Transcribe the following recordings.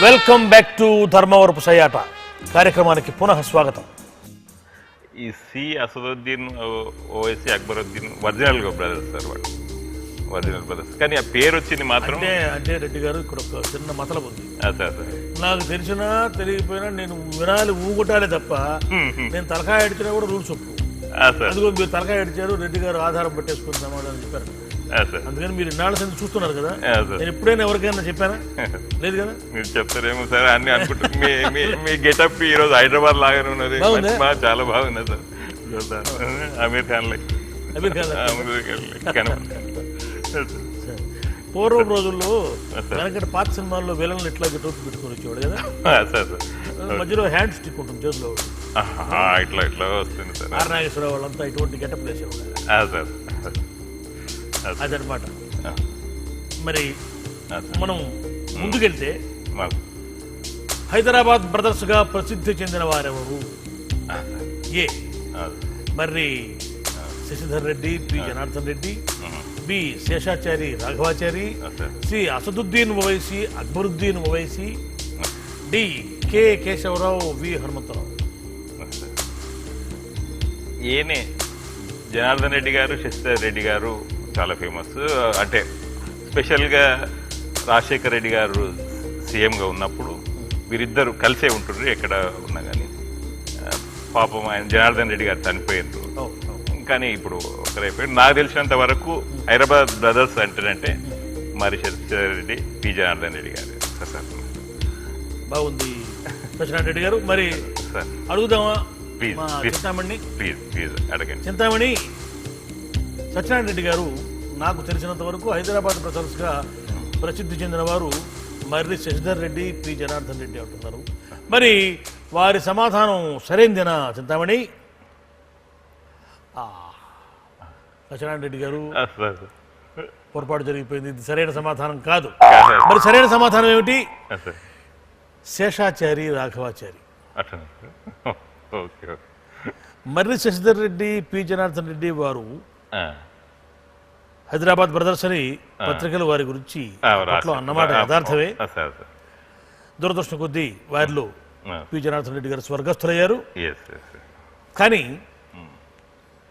Welcome back to Dharmavarapu సయాట కార్యక్రమానికి పునః స్వాగతం. ఈ సి Asaduddin Owaisi Akbaruddin original brothers sir, వాళ్ళు ఒరిజినల్ బ్రదర్స్. కానీ ఆ పేరు వచ్చింది మాత్రం అంటే రెడ్డి గారు ఇక్కడ ఒక చిన్న మతలబు ఉంది. సార్ నాకు తెలిసినా తెలియకపోయినా నేను వినాలి ఊగుటాలే తప్ప నేను తలకాయ అడిచినా కూడా రూల్స్ ఒప్పు. అందుకో మీరు తలకాయ అడిచారు, రెడ్డి గారు ఆధారం పెట్టేసుకుని సమాధానం చెప్పారు. అందుకని మీరు ఇన్నాళ్ళ సంది చూస్తున్నారు కదా, నేను ఎప్పుడైనా ఎవరికైనా చెప్పానా? లేదు కదా. మీరు చెప్తారేమో సార్ అన్ని అనుకుంటా. మీ గెటప్ ఈ రోజు హైదరాబాద్ లాగానే ఉన్నది, చాలా బాగున్నది సార్. అమీర్ ఖాన్ పూర్వం రోజుల్లో వెనకటి పాత సినిమాల్లో విలన్లు ఇట్లా టోపీ పెట్టుకుని వచ్చేవాడు కదా, మధ్యలో హ్యాండ్ స్టిక్ ఉంటుంది చేతిలో, ఇట్లా ఇట్లా వస్తుంది సార్. నాగేశ్వరరావు వాళ్ళంతా ఇటువంటి గెటప్ వేసేవాడు సార్. అదనమాట. మరి మనం ముందుకెళ్తే హైదరాబాద్ బ్రదర్స్ గా ప్రసిద్ధి చెందిన వారెవరు? A Marri Shashidhar Reddy, P Janardhan Reddy, B Seshachari Raghavachari, C Asaduddin Owaisi Akbaruddin Owaisi, D K Keshava Rao, V Hanumantha Rao. ఏనే జనార్దన్ రెడ్డి గారు, శశిధర్ రెడ్డి గారు చాలా ఫేమస్. అంటే స్పెషల్గా రాజశేఖర్ రెడ్డి గారు సీఎంగా ఉన్నప్పుడు వీరిద్దరు కలిసే ఉంటుర్రు ఎక్కడ ఉన్నా కానీ. పాపం ఆయన జనార్దన్ రెడ్డి గారు చనిపోయారు, కానీ ఇప్పుడు ఒకరైపోయారు. నాకు తెలిసినంత వరకు హైదరాబాద్ బ్రదర్స్ అంటేనంటే మరి శశిధర్ రెడ్డి, పి జనార్దన్ రెడ్డి గారు. బాగుంది సత్యనారాయణ రెడ్డి గారు. మరి అడుగుదామా చింతామణి? ప్లీజ్ అడగండి. చింతామణి, సత్యనారాయణ రెడ్డి గారు నాకు తెలిసినంత వరకు హైదరాబాద్ బ్రదర్స్ గా ప్రసిద్ధి చెందిన వారు మర్రి శశిధర్ రెడ్డి, పి జనార్దన్ రెడ్డి అంటున్నారు. మరి వారి సమాధానం సరైందేనా చింతామణి? సత్యనారాయణ రెడ్డి గారు పొరపాటు జరిగిపోయింది, ఇది సరైన సమాధానం కాదు. మరి సరైన సమాధానం ఏమిటి? శేషాచారి రాఘవాచారి. మర్రి శశిధర్ రెడ్డి, పి జనార్దన్ రెడ్డి వారు హైదరాబాద్ బ్రదర్స్ అని పత్రికలు వారి గురించి అన్నమాట యథార్థమే. దురదృష్టం కొద్దీ వారిలో పి జనార్దన్ రెడ్డి గారు స్వర్గస్థులయ్యారు. కానీ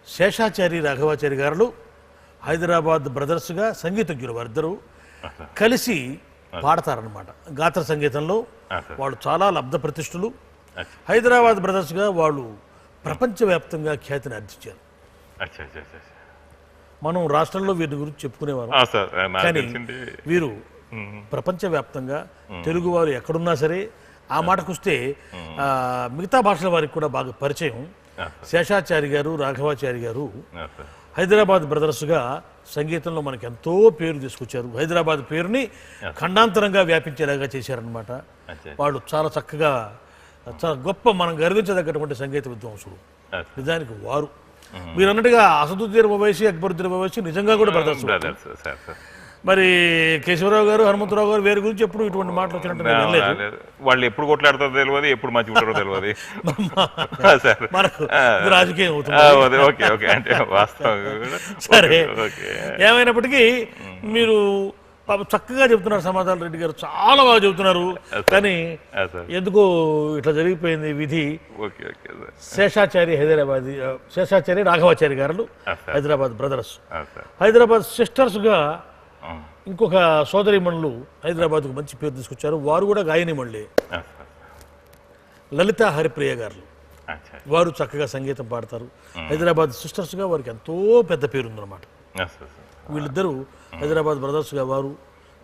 శేషాచారి రాఘవాచారి గారు హైదరాబాద్ బ్రదర్స్ గా సంగీతజ్ఞులు, వారిద్దరూ కలిసి పాడతారనమాట. గాత్ర సంగీతంలో వాళ్ళు చాలా లబ్ధ ప్రతిష్ఠులు. హైదరాబాద్ బ్రదర్స్ గా వాళ్ళు ప్రపంచవ్యాప్తంగా ఖ్యాతిని ఆర్జించారు. మనం రాష్ట్రంలో వీరి గురించి చెప్పుకునేవారు, కానీ వీరు ప్రపంచవ్యాప్తంగా తెలుగు వారు ఎక్కడున్నా సరే ఆ మాటకొస్తే మిగతా భాషల వారికి కూడా బాగా పరిచయం. శేషాచారి గారు, రాఘవాచారి గారు హైదరాబాద్ బ్రదర్స్గా సంగీతంలో మనకి ఎంతో పేరు తీసుకొచ్చారు. హైదరాబాద్ పేరుని ఖండాంతరంగా వ్యాపించేలాగా చేశారనమాట. వాళ్ళు చాలా చక్కగా, చాలా గొప్ప, మనం గర్వించదగ్గటువంటి సంగీత విద్వాంసులు నిజానికి వారు. మీరు అన్నట్టుగా అసదుద్దీన్ ఓవైసీ, అక్బరుద్దీన్ ఓవైసీ నిజంగా కూడా బ్రదర్స్. మరి కేశవరావు గారు, హనుమంతరావు గారు వీరి గురించి ఎప్పుడు ఇటువంటి మాటలు వచ్చినట్టు వాళ్ళు ఎప్పుడు కొట్లాడతారో తెలియదు, ఎప్పుడు మంచి ఉంటారో తెలియదు. మనకు రాజకీయం అవుతుంది. సరే, ఏమైనప్పటికీ మీరు చక్కగా చెప్తున్నారు సమాధానం. రెడ్డి గారు చాలా బాగా చెబుతున్నారు, కానీ ఎందుకో ఇట్లా జరిగిపోయింది విధి. శేషాచారి హైదరాబాద్, శేషాచారి రాఘవాచారి గారు హైదరాబాద్ బ్రదర్స్. హైదరాబాద్ సిస్టర్స్ గా ఇంకొక సోదరిమణులు హైదరాబాద్కు మంచి పేరు తీసుకొచ్చారు. వారు కూడా గాయనిమణులే, లలిత హరిప్రియ గారు. వారు చక్కగా సంగీతం పాడతారు. హైదరాబాద్ సిస్టర్స్ గా వారికి ఎంతో పెద్ద పేరుందన్నమాట. వీళ్ళిద్దరూ హైదరాబాద్ బ్రదర్స్ గా వారు,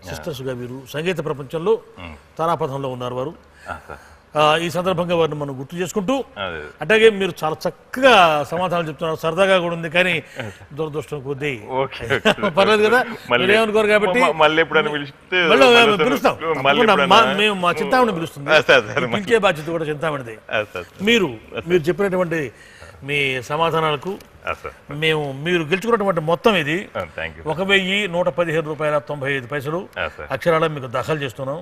సిస్టర్స్ గా వీరు సంగీత ప్రపంచంలో తారాపథంలో ఉన్నారు వారు. ఈ సందర్భంగా వారిని మనం గుర్తు చేసుకుంటూ, అట్లాగే మీరు చాలా చక్కగా సమాధానాలు చెప్తున్నారు, సరదాగా కూడా ఉంది. కానీ దురదృష్టం కొద్దీ పర్లేదు కదా, ఏమనుకోరు కాబట్టి పిలుస్తాం. మేము మా చింతామణి పిలుస్తుంది, పిలిచే బాధ్యత కూడా చింతామణిదే. మీరు చెప్పినటువంటి మీ సమాధానాలకు మీరు గెలుచుకున్నటువంటి మొత్తం ఇది 1115.95 అక్షరాలను మీకు దాఖలు చేస్తున్నాం.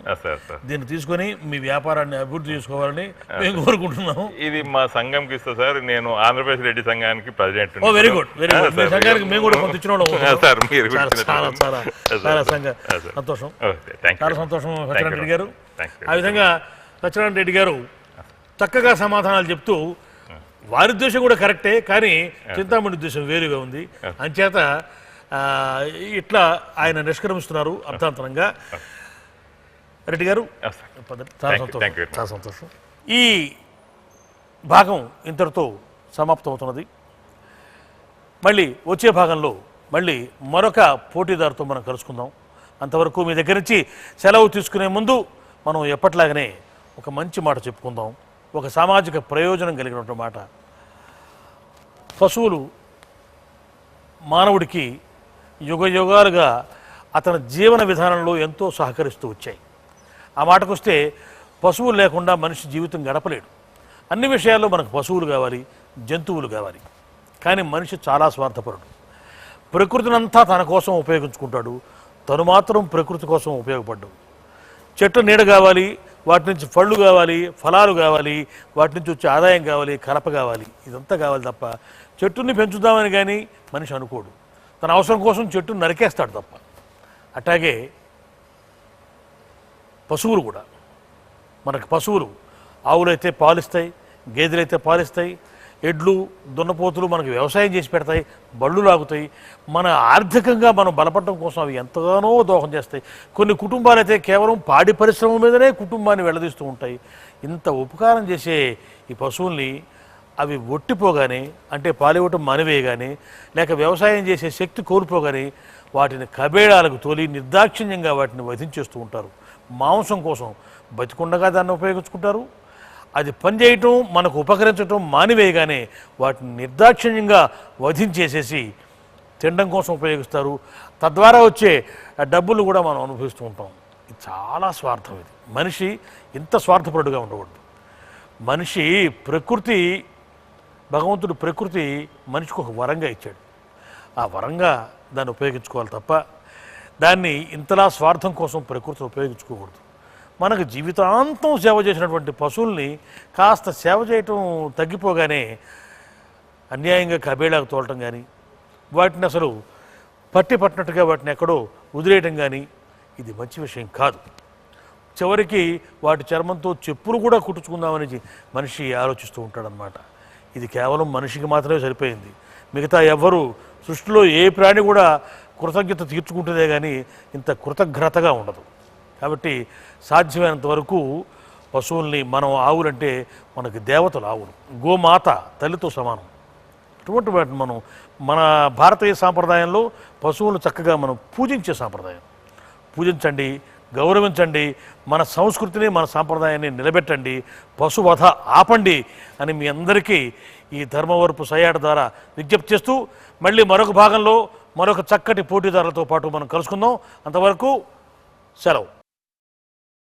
దీన్ని తీసుకొని మీ వ్యాపారాన్ని అభివృద్ధి చేసుకోవాలని మేము కోరుకుంటున్నాము. ఇది మా సంఘంకి ఇస్తా సార్, నేను ఆంధ్రప్రదేశ్ రెడ్డి సంఘానికి president. Very good, very good. మీ సంఘానికి మేము కూడా కొంత ఇచ్చిన చాలా చాలా చాలా సంతోషం, చాలా సంతోషం సత్యనారాయణ రెడ్డి గారు. ఆ విధంగా సత్యనారాయణ రెడ్డి గారు చక్కగా సమాధానాలు చెప్తూ వారి ఉద్దేశం కూడా కరెక్టే, కానీ చింతామణి ఉద్దేశం వేరుగా ఉంది. అంచేత ఇట్లా ఆయన నిష్క్రమిస్తున్నారు అర్థాంతరంగా. రెడ్డి గారు చాలా సంతోషం, చాలా సంతోషం. ఈ భాగం ఇంతటితో సమాప్తం అవుతున్నది. మళ్ళీ వచ్చే భాగంలో మళ్ళీ మరొక పోటీదారుతో మనం కలుసుకుందాం. అంతవరకు మీ దగ్గర నుంచి సెలవు తీసుకునే ముందు మనం ఎప్పట్లాగనే ఒక మంచి మాట చెప్పుకుందాం, ఒక సామాజిక ప్రయోజనం కలిగినటువంటి మాట. పశువులు మానవుడికి యుగ యుగాలుగా అతని జీవన విధానంలో ఎంతో సహకరిస్తూ వచ్చాయి. ఆ మాటకు వస్తే పశువులు లేకుండా మనిషి జీవితం గడపలేడు. అన్ని విషయాల్లో మనకు పశువులు కావాలి, జంతువులు కావాలి. కానీ మనిషి చాలా స్వార్థపరుడు. ప్రకృతినంతా తన కోసం ఉపయోగించుకుంటాడు, తను మాత్రం ప్రకృతి కోసం ఉపయోగపడ్డాడు. చెట్టు నీడ కావాలి, వాటి నుంచి పళ్ళు కావాలి, ఫలాలు కావాలి, వాటి నుంచి వచ్చే ఆదాయం కావాలి, కలప కావాలి, ఇదంతా కావాలి తప్ప చెట్టుని పెంచుదామని కానీ మనిషి అనుకోడు. తన అవసరం కోసం చెట్టును నరికేస్తాడు తప్ప. అట్లాగే పశువులు కూడా, మనకు పశువులు ఆవులైతే పాలిస్తాయి, గేదెలైతే పాలిస్తాయి, ఎడ్లు దున్నపోతులు మనకు వ్యవసాయం చేసి పెడతాయి, బళ్ళు లాగుతాయి. మన ఆర్థికంగా మనం బలపడడం కోసం అవి ఎంతగానో దోహం చేస్తాయి. కొన్ని కుటుంబాలు అయితే కేవలం పాడి పరిశ్రమ మీదనే కుటుంబాన్ని వెళ్ళదీస్తూ ఉంటాయి. ఇంత ఉపకారం చేసే ఈ పశువుల్ని అవి ఒట్టిపోగానే, అంటే పాలివ్వటం మానివేయగానే, లేక వ్యవసాయం చేసే శక్తి కోల్పోగానే వాటిని కబేళాలకు తోలి నిర్దాక్షిణ్యంగా వాటిని వధించేస్తూ ఉంటారు. మాంసం కోసం బతికుండగా దాన్ని ఉపయోగించుకుంటారు. అది పనిచేయటం, మనకు ఉపకరించటం మానివేయగానే వాటిని నిర్దాక్షిణ్యంగా వధించేసేసి తినడం కోసం ఉపయోగిస్తారు. తద్వారా వచ్చే డబ్బులు కూడా మనం అనుభవిస్తూ ఉంటాం. ఇది చాలా స్వార్థం. ఇది మనిషి ఇంత స్వార్థపరుడుగా ఉండకూడదు. మనిషి ప్రకృతి, భగవంతుడు ప్రకృతి మనిషికి ఒక వరంగా ఇచ్చాడు. ఆ వరంగా దాన్ని ఉపయోగించుకోవాలి తప్ప దాన్ని ఇంతలా స్వార్థం కోసం ప్రకృతిని ఉపయోగించుకోకూడదు. మనకు జీవితాంతం సేవ చేసినటువంటి పశువుల్ని కాస్త సేవ చేయటం తగ్గిపోగానే అన్యాయంగా కబేళాకు తోలటం కానీ, వాటిని అసలు పట్టినట్టుగా వాటిని ఎక్కడో వదిలేయటం కానీ ఇది మంచి విషయం కాదు. చివరికి వాటి చర్మంతో చెప్పులు కూడా కుట్టుకుందామని మనిషి ఆలోచిస్తూ ఉంటాడనమాట. ఇది కేవలం మనిషికి మాత్రమే సరిపోయింది. మిగతా ఎవ్వరూ సృష్టిలో ఏ ప్రాణి కూడా కృతజ్ఞత తీర్చుకుంటుందే కానీ ఇంత కృతజ్ఞతగా ఉండదు. కాబట్టి సాధ్యమైనంత వరకు పశువుల్ని, మనం ఆవులంటే మనకి దేవతలు ఆవులు, గోమాత తల్లితో సమానం. అటువంటి వాటిని మనం మన భారతీయ సాంప్రదాయంలో పశువులను చక్కగా మనం పూజించే సాంప్రదాయం. పూజించండి, గౌరవించండి, మన సంస్కృతిని మన సాంప్రదాయాన్ని నిలబెట్టండి, పశువధ ఆపండి అని మీ అందరికీ ఈ ధర్మవరపు సయ్యాట ద్వారా విజ్ఞప్తి చేస్తూ మళ్ళీ మరొక భాగంలో మరొక చక్కటి పోటీదారులతో పాటు మనం కలుసుకుందాం. అంతవరకు సెలవు.